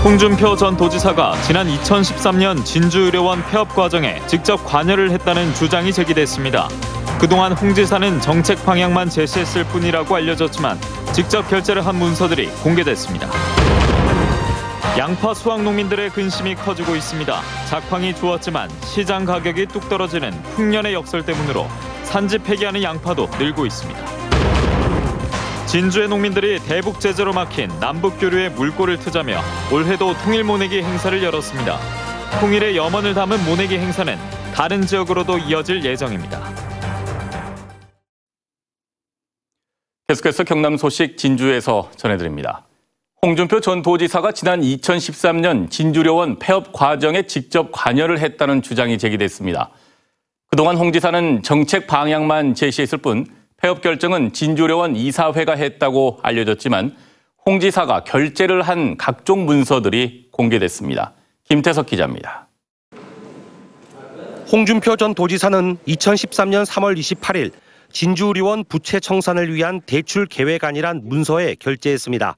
홍준표 전 도지사가 지난 2013년 진주의료원 폐업 과정에 직접 관여를 했다는 주장이 제기됐습니다. 그동안 홍 지사는 정책 방향만 제시했을 뿐이라고 알려졌지만 직접 결재를 한 문서들이 공개됐습니다. 양파 수확 농민들의 근심이 커지고 있습니다. 작황이 좋았지만 시장 가격이 뚝 떨어지는 풍년의 역설 때문으로 산지 폐기하는 양파도 늘고 있습니다. 진주의 농민들이 대북 제재로 막힌 남북교류에 물꼬를 트자며 올해도 통일 모내기 행사를 열었습니다. 통일의 염원을 담은 모내기 행사는 다른 지역으로도 이어질 예정입니다. 계속해서 경남 소식 진주에서 전해드립니다. 홍준표 전 도지사가 지난 2013년 진주의료원 폐업 과정에 직접 관여를 했다는 주장이 제기됐습니다. 그동안 홍 지사는 정책 방향만 제시했을 뿐 폐업 결정은 진주의료원 이사회가 했다고 알려졌지만 홍 지사가 결재를 한 각종 문서들이 공개됐습니다. 김태석 기자입니다. 홍준표 전 도지사는 2013년 3월 28일 진주의료원 부채 청산을 위한 대출 계획안이란 문서에 결재했습니다.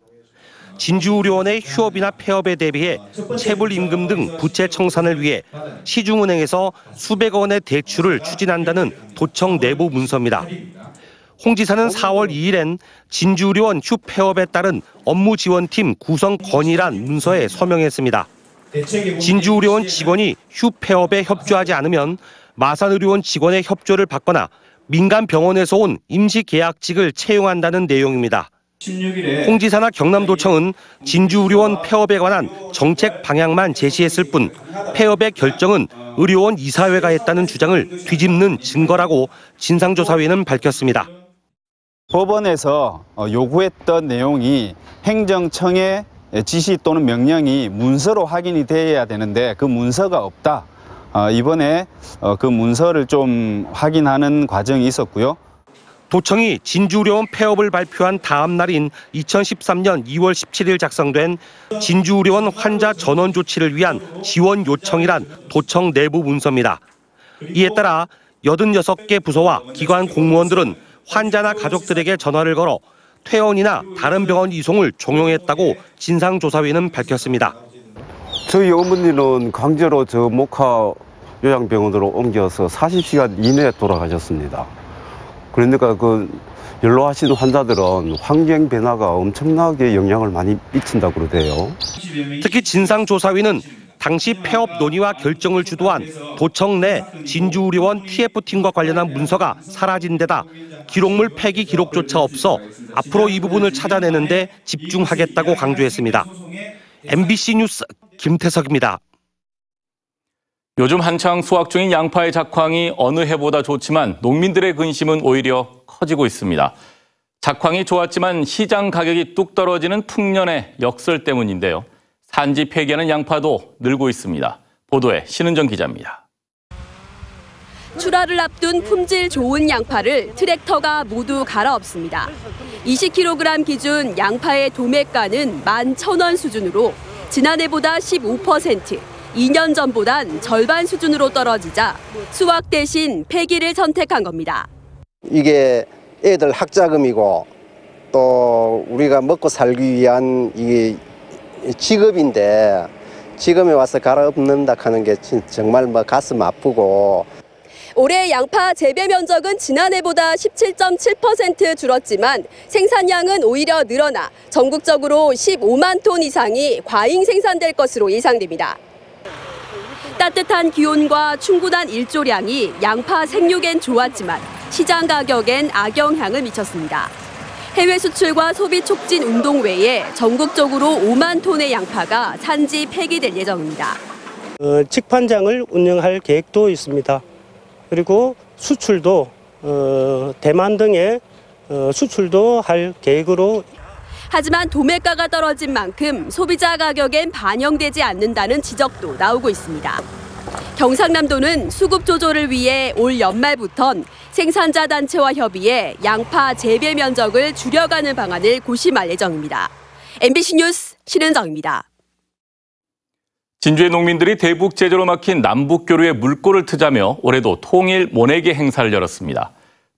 진주의료원의 휴업이나 폐업에 대비해 체불임금 등 부채 청산을 위해 시중은행에서 수백억 원의 대출을 추진한다는 도청 내부 문서입니다. 홍 지사는 4월 2일엔 진주의료원 휴 폐업에 따른 업무지원팀 구성 건의란 문서에 서명했습니다. 진주의료원 직원이 휴 폐업에 협조하지 않으면 마산의료원 직원의 협조를 받거나 민간 병원에서 온 임시계약직을 채용한다는 내용입니다. 홍 지사나 경남도청은 진주의료원 폐업에 관한 정책 방향만 제시했을 뿐 폐업의 결정은 의료원 이사회가 했다는 주장을 뒤집는 증거라고 진상조사위는 밝혔습니다. 법원에서 요구했던 내용이 행정청의 지시 또는 명령이 문서로 확인이 돼야 되는데 그 문서가 없다. 이번에 그 문서를 좀 확인하는 과정이 있었고요. 도청이 진주의료원 폐업을 발표한 다음 날인 2013년 2월 17일 작성된 진주의료원 환자 전원 조치를 위한 지원 요청이란 도청 내부 문서입니다. 이에 따라 86개 부서와 기관 공무원들은 환자나 가족들에게 전화를 걸어 퇴원이나 다른 병원 이송을 종용했다고 진상조사위는 밝혔습니다. 저희 어머니는 강제로 저 목화 요양병원으로 옮겨서 40시간 이내에 돌아가셨습니다. 그러니까 그 연로하신 환자들은 환경 변화가 엄청나게 영향을 많이 미친다고 그러대요. 특히 진상조사위는 당시 폐업 논의와 결정을 주도한 도청 내 진주의료원 TF팀과 관련한 문서가 사라진 데다 기록물 폐기 기록조차 없어 앞으로 이 부분을 찾아내는 데 집중하겠다고 강조했습니다. MBC 뉴스 김태석입니다. 요즘 한창 수확 중인 양파의 작황이 어느 해보다 좋지만 농민들의 근심은 오히려 커지고 있습니다. 작황이 좋았지만 시장 가격이 뚝 떨어지는 풍년의 역설 때문인데요. 산지 폐기하는 양파도 늘고 있습니다. 보도에 신은정 기자입니다. 출하를 앞둔 품질 좋은 양파를 트랙터가 모두 갈아엎습니다. 20kg 기준 양파의 도매가는 11,000원 수준으로 지난해보다 15%, 2년 전보단 절반 수준으로 떨어지자 수확 대신 폐기를 선택한 겁니다. 이게 애들 학자금이고 또 우리가 먹고 살기 위한 이게 직업인데 지금에 와서 갈아엎는다 하는 게 정말 가슴 아프고. 올해 양파 재배 면적은 지난해보다 17.7% 줄었지만 생산량은 오히려 늘어나 전국적으로 15만 톤 이상이 과잉 생산될 것으로 예상됩니다. 따뜻한 기온과 충분한 일조량이 양파 생육엔 좋았지만 시장 가격엔 악영향을 미쳤습니다. 해외 수출과 소비 촉진 운동 외에 전국적으로 5만 톤의 양파가 산지 폐기될 예정입니다. 직판장을 운영할 계획도 있습니다. 그리고 수출도 대만 등에 수출도 할 계획으로. 하지만 도매가가 떨어진 만큼 소비자 가격엔 반영되지 않는다는 지적도 나오고 있습니다. 경상남도는 수급 조절을 위해 올 연말부턴 생산자 단체와 협의해 양파 재배 면적을 줄여가는 방안을 고심할 예정입니다. MBC 뉴스 신은정입니다. 진주의 농민들이 대북 제재로 막힌 남북교류에 물꼬를 트자며 올해도 통일 모내기 행사를 열었습니다.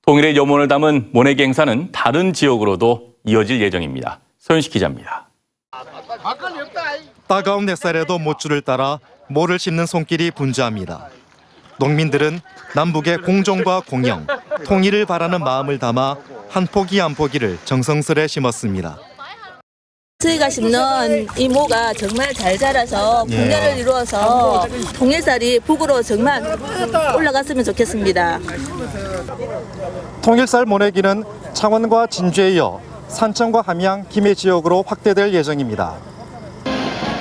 통일의 염원을 담은 모내기 행사는 다른 지역으로도 이어질 예정입니다. 서윤식 기자입니다. 따가운 햇살에도 못줄을 따라 모를 씹는 손길이 분주합니다. 농민들은 남북의 공존과 공영, 통일을 바라는 마음을 담아 한 포기 한 포기를 정성스레 심었습니다. 저희가 심는 이 모가 정말 잘 자라서 풍년을 이루어서 통일살이 북으로 정말 올라갔으면 좋겠습니다. 통일살 모내기는 창원과 진주에 이어 산청과 함양, 김해 지역으로 확대될 예정입니다.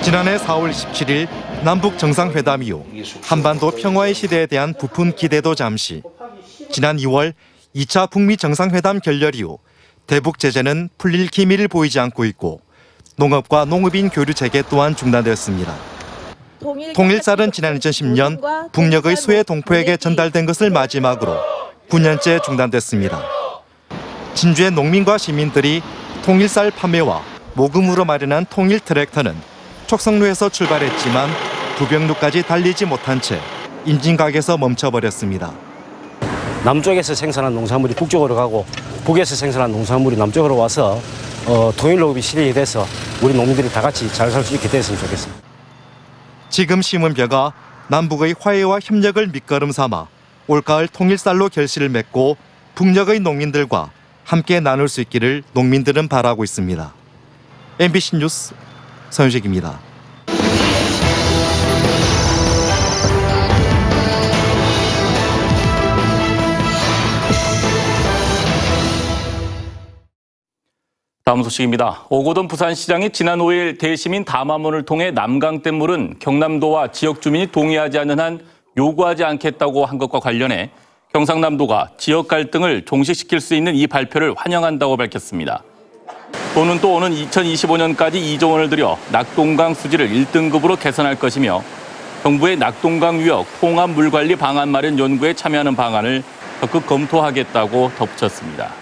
지난해 4월 17일 남북 정상회담 이후 한반도 평화의 시대에 대한 부푼 기대도 잠시, 지난 2월 2차 북미 정상회담 결렬 이후 대북 제재는 풀릴 기미를 보이지 않고 있고 농업과 농업인 교류 체계 또한 중단되었습니다. 통일살은 지난 2010년 북녘의 수해 동포에게 전달된 것을 마지막으로 9년째 중단됐습니다. 진주의 농민과 시민들이 통일살 판매와 모금으로 마련한 통일 트랙터는 촉성루에서 출발했지만 부병루까지 달리지 못한 채 인진각에서 멈춰버렸습니다. 남쪽에서 생산한 농산물이 북쪽으로 가고 북에서 생산한 농산물이 남쪽으로 와서 통일 농업이 실현이 돼서 우리 농민들이 다 같이 잘 살 수 있게 됐으면 좋겠습니다. 지금 심은 벼가 남북의 화해와 협력을 밑거름 삼아 올가을 통일살로 결실을 맺고 북녘의 농민들과 함께 나눌 수 있기를 농민들은 바라고 있습니다. MBC 뉴스 서윤식입니다. 다음 소식입니다. 오고돈 부산시장이 지난 5일 대시민 담화문을 통해 남강댐 물은 경남도와 지역 주민이 동의하지 않는 한 요구하지 않겠다고 한 것과 관련해 경상남도가 지역 갈등을 종식시킬 수 있는 이 발표를 환영한다고 밝혔습니다. 도는 또 오는 2025년까지 2조 원을 들여 낙동강 수질을 1등급으로 개선할 것이며 정부의 낙동강 유역 통합 물관리 방안 마련 연구에 참여하는 방안을 적극 검토하겠다고 덧붙였습니다.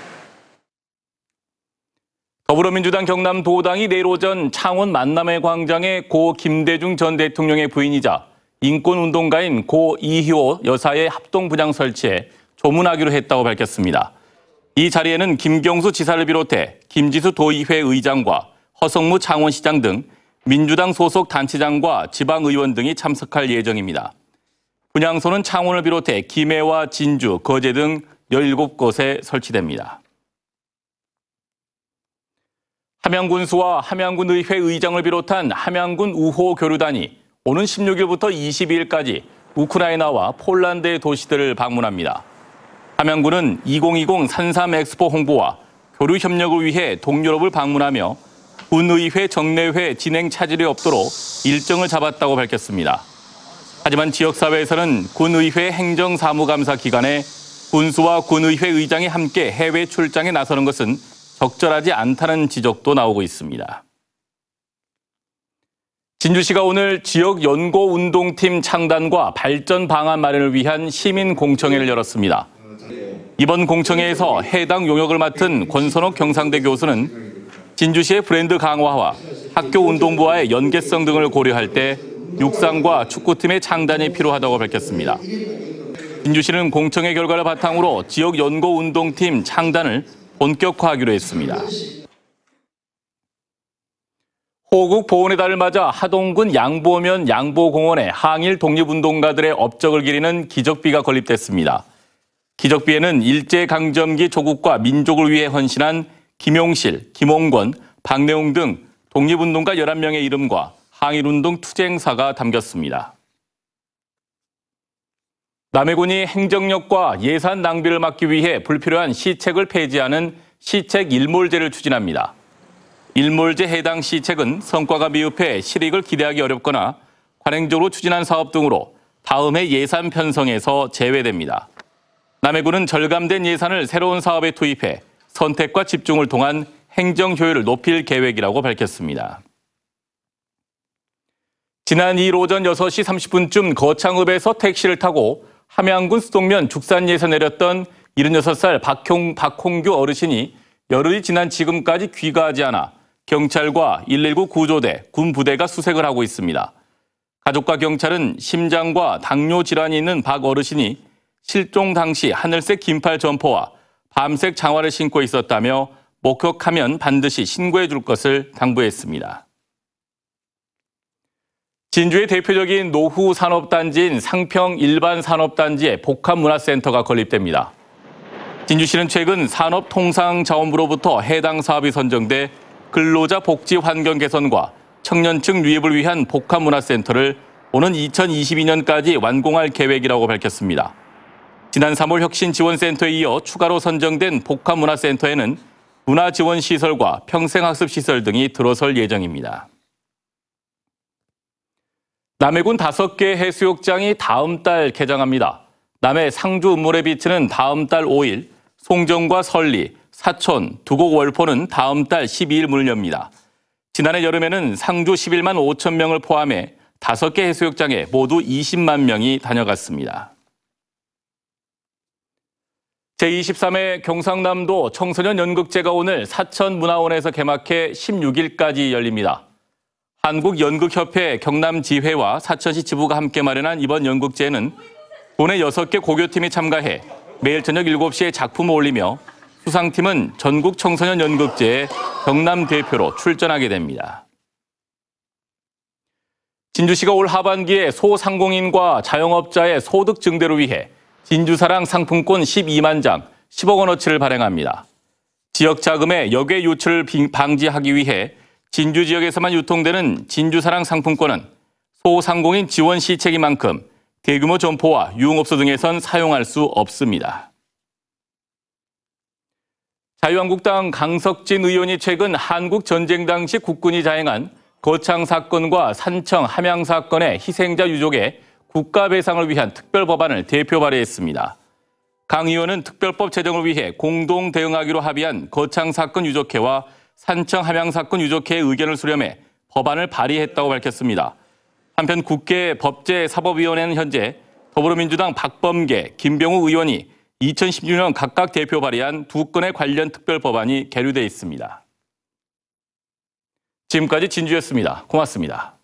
더불어민주당 경남도당이 내일 오전 창원 만남의 광장에 고 김대중 전 대통령의 부인이자 인권운동가인 고 이희호 여사의 합동부장 설치에 조문하기로 했다고 밝혔습니다. 이 자리에는 김경수 지사를 비롯해 김지수 도의회 의장과 허성무 창원시장 등 민주당 소속 단체장과 지방의원 등이 참석할 예정입니다. 분향소는 창원을 비롯해 김해와 진주, 거제 등 17곳에 설치됩니다. 함양군수와 함양군의회 의장을 비롯한 함양군 우호 교류단이 오는 16일부터 22일까지 우크라이나와 폴란드의 도시들을 방문합니다. 함양군은 2020 산삼 엑스포 홍보와 교류 협력을 위해 동유럽을 방문하며 군의회 정례회 진행 차질이 없도록 일정을 잡았다고 밝혔습니다. 하지만 지역사회에서는 군의회 행정사무감사 기간에 군수와 군의회 의장이 함께 해외 출장에 나서는 것은 적절하지 않다는 지적도 나오고 있습니다. 진주시가 오늘 지역 연구운동팀 창단과 발전 방안 마련을 위한 시민 공청회를 열었습니다. 이번 공청회에서 해당 용역을 맡은 권선옥 경상대 교수는 진주시의 브랜드 강화와 학교 운동부와의 연계성 등을 고려할 때 육상과 축구팀의 창단이 필요하다고 밝혔습니다. 진주시는 공청회 결과를 바탕으로 지역 연구운동팀 창단을 본격화하기로 했습니다. 호국 보훈의 달을 맞아 하동군 양보면 양보공원에 항일 독립운동가들의 업적을 기리는 기적비가 건립됐습니다. 기적비에는 일제강점기 조국과 민족을 위해 헌신한 김용실, 김홍권, 박내웅 등 독립운동가 11명의 이름과 항일운동 투쟁사가 담겼습니다. 남해군이 행정력과 예산 낭비를 막기 위해 불필요한 시책을 폐지하는 시책 일몰제를 추진합니다. 일몰제 해당 시책은 성과가 미흡해 실익을 기대하기 어렵거나 관행적으로 추진한 사업 등으로 다음 해 예산 편성에서 제외됩니다. 남해군은 절감된 예산을 새로운 사업에 투입해 선택과 집중을 통한 행정 효율을 높일 계획이라고 밝혔습니다. 지난 2일 오전 6시 30분쯤 거창읍에서 택시를 타고 함양군 수동면 죽산리에서 내렸던 76살 박홍규 어르신이 열흘이 지난 지금까지 귀가하지 않아 경찰과 119 구조대, 군부대가 수색을 하고 있습니다. 가족과 경찰은 심장과 당뇨 질환이 있는 박 어르신이 실종 당시 하늘색 긴팔 점퍼와 밤색 장화를 신고 있었다며 목격하면 반드시 신고해 줄 것을 당부했습니다. 진주의 대표적인 노후 산업단지인 상평 일반산업단지에 복합문화센터가 건립됩니다. 진주시는 최근 산업통상자원부로부터 해당 사업이 선정돼 근로자 복지 환경 개선과 청년층 유입을 위한 복합문화센터를 오는 2022년까지 완공할 계획이라고 밝혔습니다. 지난 3월 혁신지원센터에 이어 추가로 선정된 복합문화센터에는 문화지원시설과 평생학습시설 등이 들어설 예정입니다. 남해군 5개 해수욕장이 다음 달 개장합니다. 남해 상주 음모래비치는 다음 달 5일, 송정과 설리, 사촌, 두곡 월포는 다음 달 12일 문을 엽니다. 지난해 여름에는 상주 11만 5천 명을 포함해 5개 해수욕장에 모두 20만 명이 다녀갔습니다. 제23회 경상남도 청소년 연극제가 오늘 사천문화원에서 개막해 16일까지 열립니다. 한국연극협회 경남지회와 사천시 지부가 함께 마련한 이번 연극제는 도내 6개 고교팀이 참가해 매일 저녁 7시에 작품을 올리며 수상팀은 전국 청소년 연극제에 경남 대표로 출전하게 됩니다. 진주시가 올 하반기에 소상공인과 자영업자의 소득 증대를 위해 진주사랑 상품권 12만 장, 10억 원어치를 발행합니다. 지역 자금의 역외 유출을 방지하기 위해 진주 지역에서만 유통되는 진주사랑 상품권은 소상공인 지원 시책인 만큼 대규모 점포와 유흥업소 등에선 사용할 수 없습니다. 자유한국당 강석진 의원이 최근 한국 전쟁 당시 국군이 자행한 거창 사건과 산청 함양 사건의 희생자 유족의 국가 배상을 위한 특별 법안을 대표 발의했습니다. 강 의원은 특별법 제정을 위해 공동 대응하기로 합의한 거창 사건 유족회와 산청 함양 사건 유족회의 의견을 수렴해 법안을 발의했다고 밝혔습니다. 한편 국회 법제사법위원회는 현재 더불어민주당 박범계, 김병우 의원이 2016년 각각 대표 발의한 2건의 관련 특별 법안이 계류돼 있습니다. 지금까지 진주였습니다. 고맙습니다.